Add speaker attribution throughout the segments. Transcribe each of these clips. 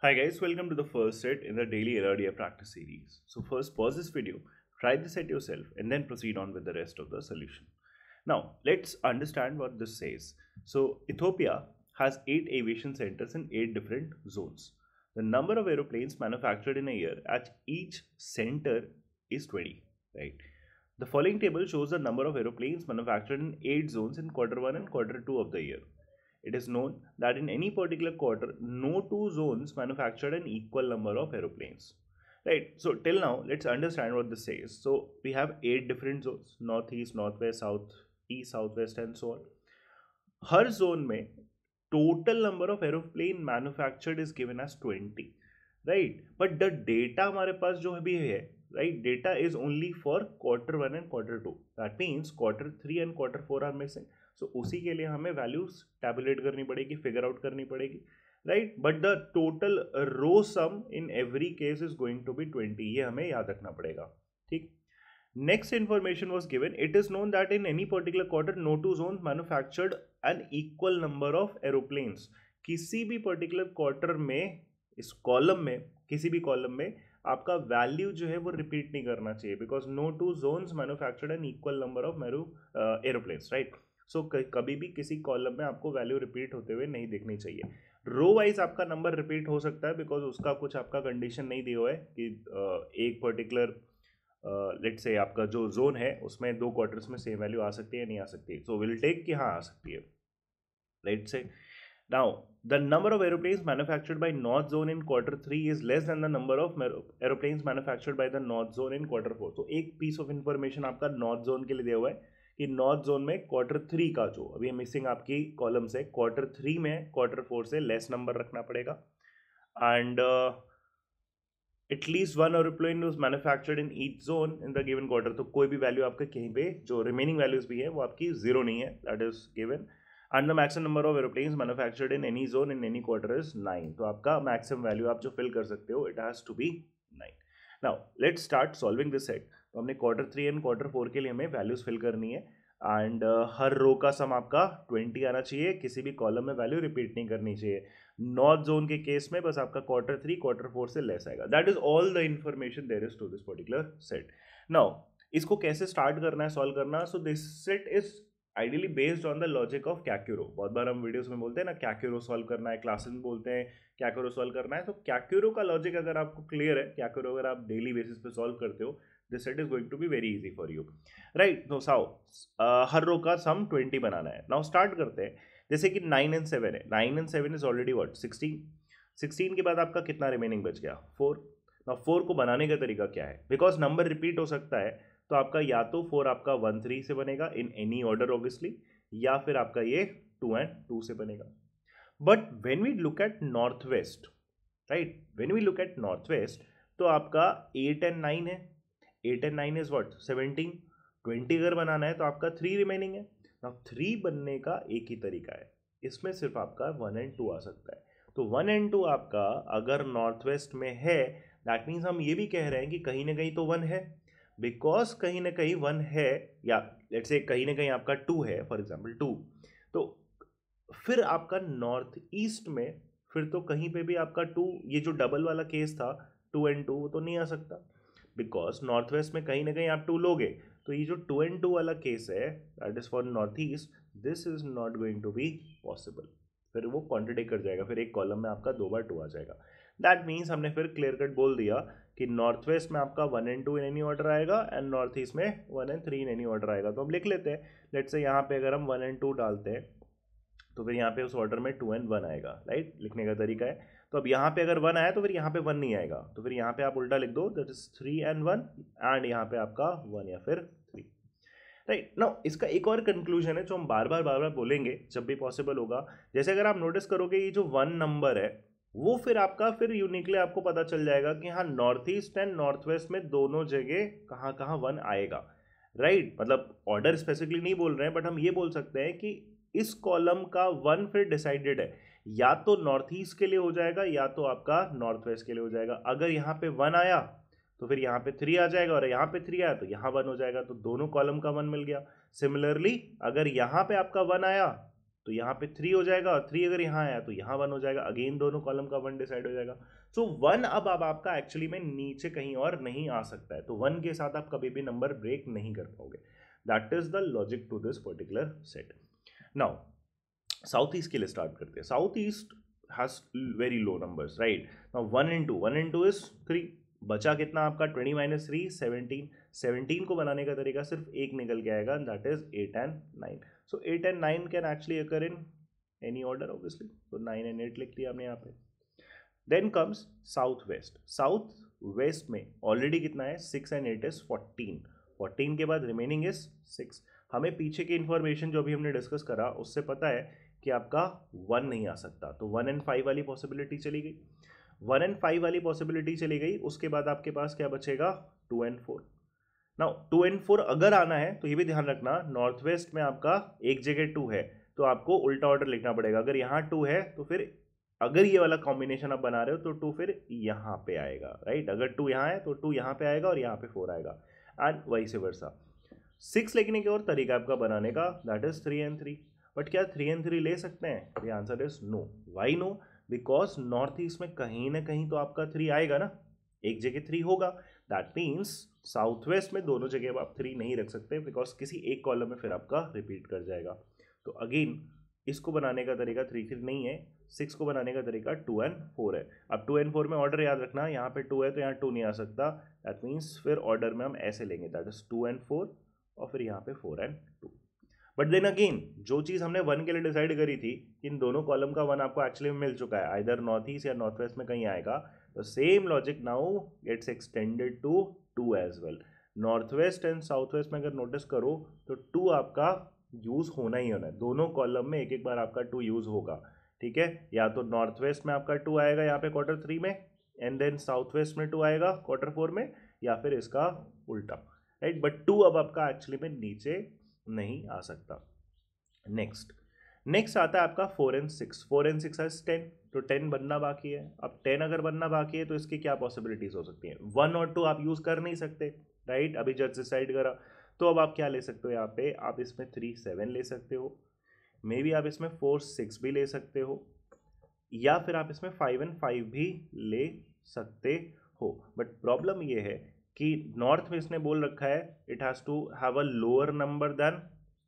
Speaker 1: Hi guys, welcome to the first set in the daily LRDF practice series. So first pause this video, try this set yourself and then proceed on with the rest of the solution. Now let's understand what this says. So Ethiopia has 8 aviation centers in 8 different zones. The number of aeroplanes manufactured in a year at each center is 20, right? The following table shows the number of aeroplanes manufactured in 8 zones in quarter 1 and quarter 2 of the year. It is known that in any particular quarter, no two zones manufactured an equal number of aeroplanes. Right, so till now, let's understand what this says. So we have 8 different zones, northeast, northwest, south, east, southwest, and so on. हर zone में total number of aeroplane manufactured is given as 20, right, but the data हमारे पास जो अभी है, right, data is only for quarter 1 and quarter 2. That means quarter 3 and quarter 4 are missing. So उसी के लिए हमें वैल्यूज टैबुलेट करनी पड़ेगी, फिगर आउट करनी पड़ेगी, right, but the total row sum in every case is going to be 20. ये हमें याद रखना पड़ेगा, ठीक. Next information was given. It is known that in any particular quarter, no two zones manufactured an equal number of aeroplanes. किसी भी particular quarter में, इस कॉलम में, किसी भी कॉलम में आपका वैल्यू जो है वो रिपीट नहीं करना चाहिए, because no two zones manufactured an equal number of aeroplanes, right. So कभी भी किसी कॉलम में आपको वैल्यू रिपीट होते हुए नहीं देखनी चाहिए. रो वाइज आपका नंबर रिपीट हो सकता है, बिकॉज उसका कुछ आपका कंडीशन नहीं दिया हुआ है कि एक पर्टिकुलर लेट्स से आपका जो जोन है उसमें दो क्वार्टर्स में सेम वैल्यू आ सकती है, नहीं आ सकती. सो विल टेक कि हाँ आ सकती है. Let's say now the number of aeroplanes manufactured by north zone in quarter 3 is less than the number of aeroplanes manufactured by the north zone in quarter 4. तो एक पीस ऑफ इंफॉर्मेशन आपका north zone के लिए दिया हुआ है कि north zone में क्वार्टर 3 का जो अभी मिसिंग आपकी कॉलम से, क्वार्टर 3 में क्वार्टर 4 से लेस नंबर रखना पड़ेगा. And at least one aeroplane was manufactured in each zone in the given quarter. तो कोई भी वैल्यू आपके कहीं पे जो रिमेनिंग वैल्यूज भी है वो आपकी जीरो नहीं है, that is given. And the maximum number of aeroplanes manufactured in any zone in any quarter is 9. तो आपका मैक्सिमम वैल्यू आप जो फिल कर सकते हो, it has to be 9. Now let's start solving this set. तो हमने क्वार्टर 3 एंड क्वार्टर 4 के लिए हमें वैल्यूज फिल करनी है. एंड हर रो का सम आपका 20 आना चाहिए, किसी भी कॉलम में वैल्यू रिपीट नहीं करनी चाहिए. नॉर्थ जोन के केस में बस आपका क्वार्टर 3 क्वार्टर 4 से लेस आएगा. That is all the information there is to this particular set. Now इसको कैसे स्टार्ट करना है, सॉल्व करना. So this set is ideally based on the logic of kakuro. बहुत बार हम वीडियोस में बोलते हैं ना कैक्यूरो सॉल्व करना है, क्लासेस में बोलते हैं कैक्यूरो सॉल्व करना है. तो कैक्यूरो का लॉजिक अगर आपको क्लियर है, कैक्यूरो अगर आप डेली बेसिस पे सॉल्व करते हो, this set is going to be very easy for you, right. तो साओ हर रो का सम 20 बनाना है. नाउ स्टार्ट करते हैं. जैसे कि 9 एंड 7 है, 9 एंड 7 इज ऑलरेडी व्हाट 16. 16 के बाद आपका कितना रिमेनिंग बच गया, 4. नाउ 4 को बनाने का तरीका क्या है, बिकॉज नंबर रिपीट हो सकता है, तो आपका या तो 4 आपका 1 3 से बनेगा इन एनी ऑर्डर ऑब्वियसली, या फिर आपका ये 2 एंड 2 से बनेगा. But when we look at north west, right, when we look at north west, तो आपका 8 एंड 9 है. 8 एंड 9 इज व्हाट 17. 20 अगर बनाना है तो आपका 3 रिमेनिंग है. नाउ 3 बनने का एक ही तरीका है, इसमें सिर्फ आपका 1 एंड 2 आ सकता है. तो 1 एंड 2 आपका अगर नॉर्थ वेस्ट में है, दैट मीन्स हम ये भी कह रहे हैं कि कहीं ना कहीं तो 1 है, बिकॉज कहीं ना कहीं 1 है, या लेट्स से कहीं ना कहीं आपका 2 है, फॉर एग्जाम्पल 2. तो फिर आपका नॉर्थ ईस्ट में फिर तो कहीं पे भी आपका 2, ये जो डबल वाला केस था 2 एंड 2, वो तो नहीं आ सकता, बिकॉज नॉर्थ वेस्ट में कहीं ना कहीं आप 2 लोगे. तो ये जो 2 एंड 2 वाला केस है, that is for north east, this is not going to be possible. फिर वो कॉन्ट्रडिक्ट कर जाएगा, फिर एक कॉलम में आपका 2 बार 2 आ जाएगा. दैट मीन्स हमने फिर क्लियर कट बोल दिया कि नॉर्थ वेस्ट में आपका 1 एंड 2 इन एनी ऑर्डर आएगा, एंड नॉर्थ ईस्ट में 1 एंड 3 इन एनी ऑर्डर आएगा. तो हम लिख लेते हैं. लेट्स से यहाँ पे अगर हम 1 एंड 2 डालते हैं, तो फिर यहाँ पे उस ऑर्डर में 2 एंड 1 आएगा, राइट. लिखने का तरीका है. तो अब यहाँ पे अगर 1 आया तो फिर यहाँ पे 1 नहीं आएगा, तो फिर यहाँ पे आप उल्टा लिख दो, दैट इज 3 एंड 1, एंड यहाँ पे आपका 1 या फिर 3, राइट. नाउ इसका एक और कंक्लूजन है जो हम बार बार बोलेंगे जब भी पॉसिबल होगा. जैसे अगर आप नोटिस करोगे ये जो 1 नंबर है, वो फिर आपका फिर यूनिकली आपको पता चल जाएगा कि हाँ north east and north west में दोनों जगह कहाँ कहाँ 1 आएगा, राइट. मतलब ऑर्डर स्पेसिफिकली नहीं बोल रहे हैं, बट हम ये बोल सकते हैं कि इस कॉलम का 1 फिर डिसाइडेड है, या तो नॉर्थ ईस्ट के लिए हो जाएगा या तो आपका नॉर्थ वेस्ट के लिए हो जाएगा. अगर यहाँ पे 1 आया तो फिर यहाँ पे 3 आ जाएगा, और यहाँ पे 3 आया तो यहाँ 1 हो जाएगा, तो दोनों कॉलम का 1 मिल गया. सिमिलरली अगर यहाँ पे आपका 1 आया तो यहाँ पे 3 हो जाएगा, और 3 अगर यहाँ आया तो यहाँ 1 हो जाएगा, अगेन दोनों कॉलम का 1 डिसाइड हो जाएगा। सो 1 अब आपका एक्चुअली में नीचे कहीं और नहीं आ सकता है, तो 1 के साथ आप कभी भी नंबर ब्रेक नहीं कर पाओगे। That is the logic to this particular set. Now south east के लिए स्टार्ट करते हैं। South east has very low numbers, right. Now 1 into इज 3, बचा कितना आपका 20 - 3 17। 17 को बनाने का तरीका सिर्फ एक निकल के आएगा, that is 8 and 9। So 8 and 9 can actually occur in any order obviously, तो 9 and 8 लिख लिया हमने यहाँ पे। Then comes south west. South west में ऑलरेडी कितना है 6 and 8 इज 14। 14 के बाद रिमेनिंग इज 6। हमें पीछे की इंफॉर्मेशन जो भी हमने डिस्कस करा उससे पता है कि आपका 1 नहीं आ सकता, तो 1 and 5 वाली पॉसिबिलिटी चली गई। 1 and 5 वाली पॉसिबिलिटी चली गई, उसके बाद आपके पास क्या बचेगा 2 and 4। नाउ 2 and 4 अगर आना है तो ये भी ध्यान रखना, नॉर्थ वेस्ट में आपका एक जगह 2 है तो आपको उल्टा ऑर्डर लिखना पड़ेगा। अगर यहाँ 2 है तो फिर अगर ये वाला कॉम्बिनेशन आप बना रहे हो तो 2 फिर यहाँ पे आएगा, राइट। अगर 2 यहाँ है तो 2 यहाँ पे आएगा और यहाँ पे 4 आएगा, एंड वाइस वर्सा। 6 लिखने के और तरीका आपका बनाने का, दैट इज 3 and 3। बट क्या 3 and 3 ले सकते हैं? The answer is no. Why no? Because north east में कहीं ना कहीं तो आपका 3 आएगा ना, एक जगह 3 होगा। दैट मीन्स साउथ वेस्ट में दोनों जगह आप 3 नहीं रख सकते, बिकॉज किसी एक कॉलम में फिर आपका रिपीट कर जाएगा। तो अगेन इसको बनाने का तरीका 3 3 नहीं है, 6 को बनाने का तरीका 2 and 4 है। अब 2 and 4 में ऑर्डर याद रखना, यहाँ पे 2 है तो यहाँ 2 नहीं आ सकता, दैट मीन्स फिर ऑर्डर में हम ऐसे लेंगे, दैट इज 2 and 4 और फिर यहाँ पे 4 and 2। बट देन अगेन जो चीज़ हमने 1 के लिए डिसाइड करी थी, इन दोनों कॉलम का 1 आपको एक्चुअली मिल चुका है, आइदर नॉर्थ ईस्ट या नॉर्थ वेस्ट में कहीं आएगा। तो same logic now gets extended to 2 as well. North west and south west में अगर नोटिस करो तो 2 आपका यूज होना ही होना है, दोनों कॉलम में एक एक बार आपका 2 यूज होगा, ठीक है। या तो नॉर्थ वेस्ट में आपका 2 आएगा यहाँ पे क्वार्टर 3 में, एंड देन साउथ वेस्ट में 2 आएगा क्वार्टर 4 में, या फिर इसका उल्टा, राइट। बट 2 अब आपका एक्चुअली में नीचे नहीं आ सकता। नेक्स्ट आता है आपका 4 and 6। 4 and 6 है 10, तो 10 बनना बाकी है। अब 10 अगर बनना बाकी है तो इसकी क्या पॉसिबिलिटीज हो सकती हैं? 1 और 2 आप यूज कर नहीं सकते, राइट। अभी जज डिसाइड करा, तो अब आप क्या ले सकते हो यहाँ पे, आप इसमें 3 7 ले सकते हो, मे बी आप इसमें 4 6 भी ले सकते हो, या फिर आप इसमें 5 and 5 भी ले सकते हो। बट प्रॉब्लम ये है कि नॉर्थ में इसने बोल रखा है it has to have a lower number than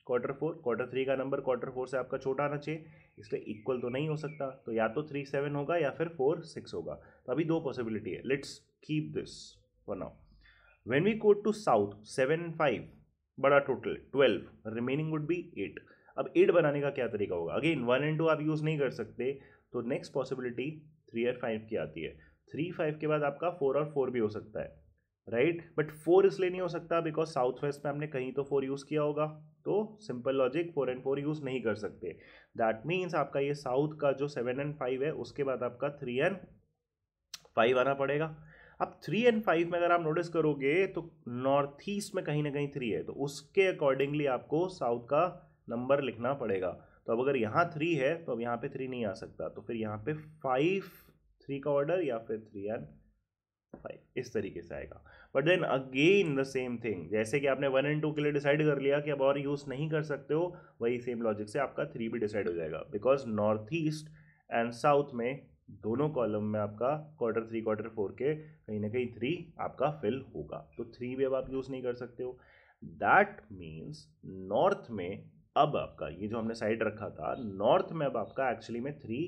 Speaker 1: quarter 4। Quarter 3 का नंबर क्वार्टर 4 से आपका छोटा आना चाहिए, इसलिए इक्वल तो नहीं हो सकता, तो या तो 3 7 होगा या फिर 4 6 होगा। तो अभी 2 पॉसिबिलिटी है, let's keep this for now. When we go to south 7 and 5 बड़ा टोटल 12, रिमेनिंग वुड बी 8। अब 8 बनाने का क्या तरीका होगा? अगेन 1 and 2 आप यूज़ नहीं कर सकते, तो नेक्स्ट पॉसिबिलिटी 3 और 5 की आती है। 3 5 के बाद आपका 4 और 4 भी हो सकता है, राइट। बट 4 इसलिए नहीं हो सकता बिकॉज साउथ वेस्ट में हमने कहीं तो 4 यूज़ किया होगा, तो सिंपल लॉजिक 4 and 4 यूज़ नहीं कर सकते। दैट मीन्स आपका ये साउथ का जो 7 and 5 है उसके बाद आपका 3 and 5 आना पड़ेगा। अब 3 and 5 में अगर आप नोटिस करोगे तो नॉर्थ ईस्ट में कहीं ना कहीं 3 है, तो उसके अकॉर्डिंगली आपको साउथ का नंबर लिखना पड़ेगा। तो अब अगर यहाँ 3 है तो अब यहाँ पे 3 नहीं आ सकता, तो फिर यहाँ पे 5 3 का ऑर्डर या फिर 3 and 5 इस तरीके से आएगा। But then again the same thing, जैसे कि आपने 1 and 2 के लिए डिसाइड कर लिया कि अब और यूज़ नहीं कर सकते हो, वही सेम लॉजिक से आपका 3 भी डिसाइड हो जाएगा, because north east and south में दोनों कॉलम में आपका क्वार्टर 3 क्वार्टर 4 के कहीं ना कहीं 3 आपका फिल होगा, तो 3 भी अब आप यूज़ नहीं कर सकते हो। दैट मीन्स नॉर्थ में अब आपका ये जो हमने साइड रखा था, नॉर्थ में अब आपका एक्चुअली में 3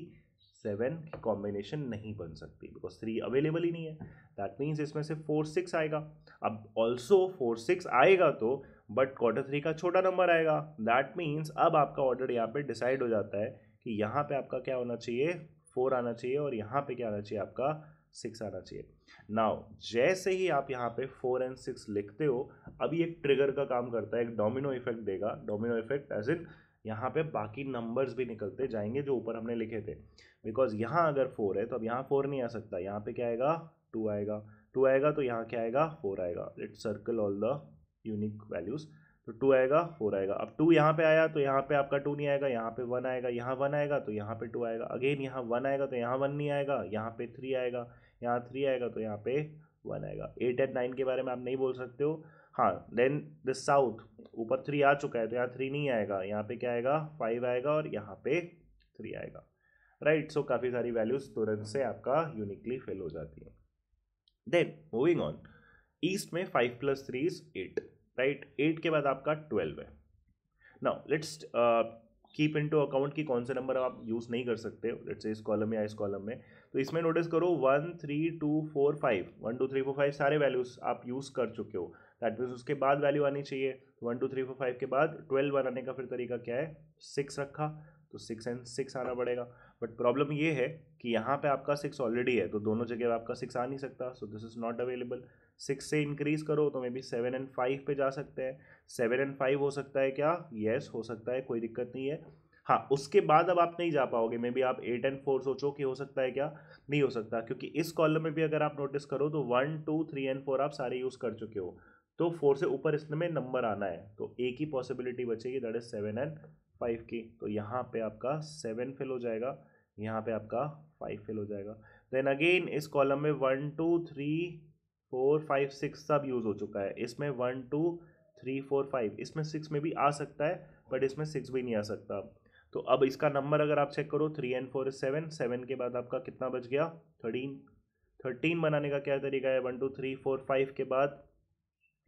Speaker 1: 7 की कॉम्बिनेशन नहीं बन सकती, बिकॉज 3 अवेलेबल ही नहीं है। दैट मीन्स इसमें से 4 6 आएगा। अब ऑल्सो 4 6 आएगा तो बट क्वार्टर 3 का छोटा नंबर आएगा, दैट मीन्स अब आपका ऑर्डर यहाँ पे डिसाइड हो जाता है कि यहाँ पे आपका क्या होना चाहिए, 4 आना चाहिए, और यहाँ पे क्या आना चाहिए, आपका 6 आना चाहिए। नाउ जैसे ही आप यहाँ पे 4 and 6 लिखते हो, अभी एक ट्रिगर का काम करता है, एक डोमिनो इफेक्ट देगा। डोमिनो इफेक्ट एज इन यहाँ पे बाकी नंबर्स भी निकलते जाएंगे जो ऊपर हमने लिखे थे, बिकॉज यहाँ अगर 4 है तो अब यहाँ 4 नहीं आ सकता, यहाँ पे क्या आएगा 2 आएगा, 2 आएगा तो यहाँ क्या आएगा 4 आएगा। Let's circle all the unique values, तो 2 आएगा 4 आएगा। अब 2 यहाँ पे आया तो यहाँ पे आपका 2 नहीं आएगा, यहाँ पे 1 आएगा, यहाँ 1 आएगा तो यहाँ पे 2 आएगा, अगेन यहाँ 1 आएगा तो यहाँ 1 नहीं आएगा, यहाँ पे 3 आएगा, यहाँ 3 आएगा तो यहाँ पे 1 आएगा। 8 and 9 के बारे में आप नहीं बोल सकते हो, हाँ, देन द साउथ, ऊपर 3 आ चुका है तो यहाँ 3 नहीं आएगा, यहाँ पे क्या आएगा 5 आएगा और यहाँ पे 3 आएगा, राइट। सो काफ़ी सारी वैल्यूज तुरंत से आपका यूनिकली फिल हो जाती है। देन मूविंग ऑन, ईस्ट में 5 + 3 = 8, राइट। 8 के बाद आपका 12 है। Now let's keep into account कि कौन से नंबर आप यूज़ नहीं कर सकते, लेट्स से इस कॉलम या इस कॉलम में। तो इसमें नोटिस करो 1 3 2 4 5, 1 2 3 4 5 सारे वैल्यूज आप यूज़ कर चुके हो। दैट मीन्स उसके बाद वैल्यू आनी चाहिए। 1 2 3 4 5 के बाद 12 बनाने का फिर तरीका क्या है, 6 रखा तो 6 and 6 आना पड़ेगा। बट प्रॉब्लम ये है कि यहाँ पे आपका 6 ऑलरेडी है, तो दोनों जगह आपका 6 आ नहीं सकता, सो दिस इज नॉट अवेलेबल। 6 से इंक्रीज करो तो मे बी 7 and 5 पे जा सकते हैं। 7 and 5 हो सकता है क्या, यस हो सकता है, कोई दिक्कत नहीं है। हाँ, उसके बाद अब आप नहीं जा पाओगे, मे बी आप 8 and 4 सोचो कि हो सकता है क्या, नहीं हो सकता, क्योंकि इस कॉलम में भी अगर आप नोटिस करो तो 1 2 3 and 4 आप सारे यूज़ कर चुके हो, तो 4 से ऊपर इसमें नंबर आना है, तो एक ही पॉसिबिलिटी बचेगी, दैट इज 7 and 5 की। तो यहाँ पे आपका 7 फिल हो जाएगा, यहाँ पे आपका 5 फिल हो जाएगा। देन अगेन इस कॉलम में 1 2 3 4 5 6 सब यूज़ हो चुका है। इसमें 1 2 3 4 5, इसमें 6 में भी आ सकता है बट इसमें 6 भी नहीं आ सकता। तो अब इसका नंबर अगर आप चेक करो 3 and 4 is 7, 7 के बाद आपका कितना बच गया 13। 13 बनाने का क्या तरीका है, 1 2 3 4 5 के बाद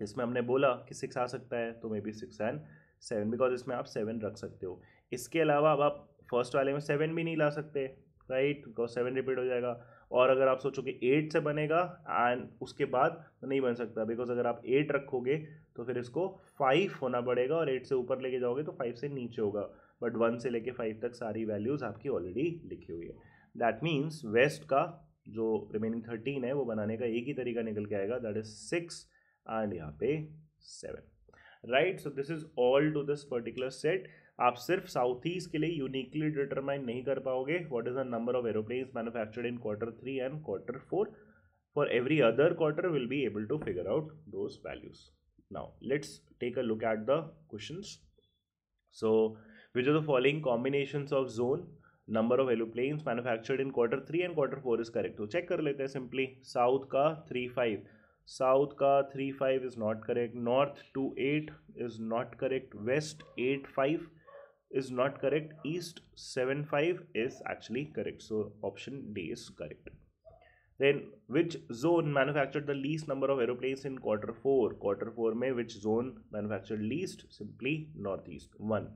Speaker 1: इसमें हमने बोला कि 6 आ सकता है, तो मे बी 6 and 7, बिकॉज इसमें आप 7 रख सकते हो। इसके अलावा अब आप फर्स्ट वाले में 7 भी नहीं ला सकते, राइट, बिकॉज 7 रिपीट हो जाएगा। और अगर आप सोचो कि 8 से बनेगा एंड उसके बाद तो नहीं बन सकता, बिकॉज अगर आप 8 रखोगे तो फिर इसको 5 होना पड़ेगा और 8 से ऊपर लेके जाओगे तो 5 से नीचे होगा, बट 1 से लेके 5 तक सारी वैल्यूज आपकी ऑलरेडी लिखी हुई है। दैट मीन्स वेस्ट का जो रिमेनिंग 13 है वो बनाने का एक ही तरीका निकल के आएगा, दैट इज 6 एंड यहाँ पे 7, right. So this is all to this particular set. आप सिर्फ साउथ ईस्ट के लिए यूनिकली डिटरमाइन नहीं कर पाओगे what is the number of aeroplanes manufactured in Q3 and Q4। For every other quarter will be able to figure out those values. Now let's take a look at the questions. So which of the following combinations of zone number of aeroplanes manufactured in Q3 and Q4 is correct? तो check कर लेते हैं simply. South का 3 5, south का 3 5 is not correct, north 2 8 is not correct, west 8 5 is not correct, east 7 5 is actually correct, so option D is correct. Then which zone manufactured the least number of aeroplanes in Q4? Q4 में which zone manufactured least? Simply northeast, 1,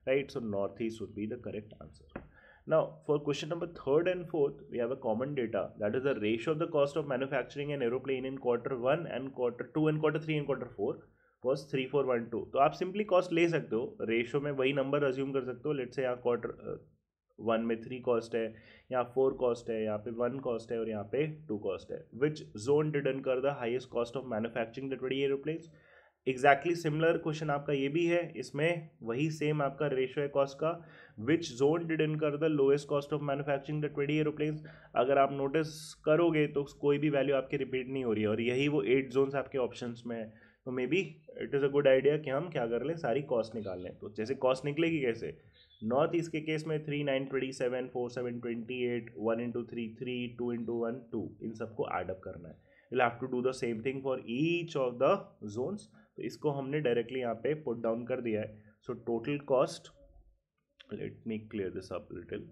Speaker 1: right? So northeast would be the correct answer. Now for question number 3rd and 4th, we have a common data, that is the ratio of the cost of manufacturing an aeroplane in Q1 and Q2 and Q3 and Q4 was 3 4 1 2। तो आप simply cost ले सकते हो, ratio में वही number assume कर सकते हो। लेट्स से यहाँ Q1 में 3 कॉस्ट है, यहाँ 4 कॉस्ट है, यहाँ पे 1 कॉस्ट है और यहाँ पे 2 कॉस्ट है। विच zone did incur the highest cost of manufacturing the 20 aeroplanes? Exactly similar question आपका ये भी है, इसमें वही सेम आपका रेशियो है कॉस्ट का। विच zone did incur the lowest cost of manufacturing the 20 aeroplanes? अगर आप नोटिस करोगे तो कोई भी वैल्यू आपकी रिपीट नहीं हो रही है और यही वो 8 जोन्स आपके ऑप्शंस में है। तो may be it is a good idea कि हम क्या कर लें, सारी कॉस्ट निकाल लें। तो जैसे कॉस्ट निकलेगी कैसे, नॉर्थ ईस्ट के केस में 3 9 27 4 7 28, 1 into 3 3, 2 into 1 2, इन सबको एडअप करना है। Will have to do the same thing for each of the zones. तो इसको हमने डायरेक्टली यहाँ पे पुट डाउन कर दिया है। So total cost, let me clear this up little.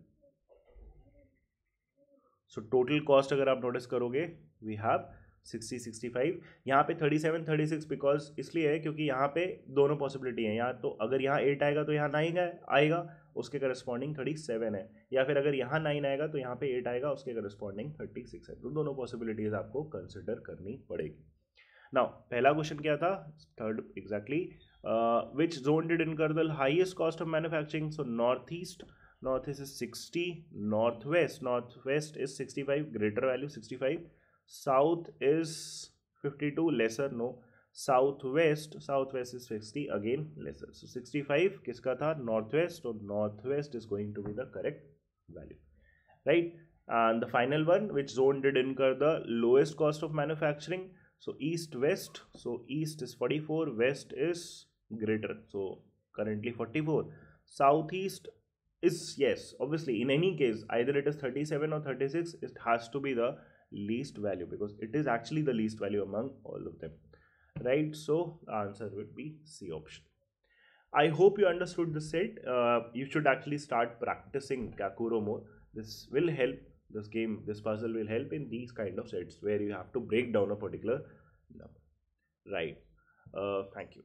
Speaker 1: So total cost अगर आप नोटिस करोगे वी हैव 60 65, यहाँ पे 37 36 बिकॉज इसलिए है क्योंकि यहाँ पे दोनों पॉसिबिलिटी है, यहाँ तो अगर यहाँ 8 आएगा तो यहाँ 9 आएगा, उसके करस्पॉन्डिंग 37 है, या फिर अगर यहाँ 9 आएगा तो यहाँ पे 8 आएगा, उसके करस्पॉन्डिंग 36 है। तो दोनों पॉसिबिलिटीज आपको कंसिडर करनी पड़ेगी। नाउ पहला क्वेश्चन क्या था, third exactly, which zone did incur the highest cost of manufacturing? So north east, north east is 60, northwest is 65, greater value 65, south is 52, lesser no, southwest is 60, again lesser, so 65 किसका था, northwest, so northwest is going to be the correct value, right? And the final one, which zone did incur the lowest cost of manufacturing? So east west, so east is 44, west is greater, so currently 44, southeast is, yes, obviously in any case either it is 37 or 36, it has to be the least value because it is actually the least value among all of them, right? So the answer would be C option. I hope you understood the set. You should actually start practicing Kakuro more. This will help. This game, this puzzle will help in these kind of sets where you have to break down a particular number. Right. Thank you.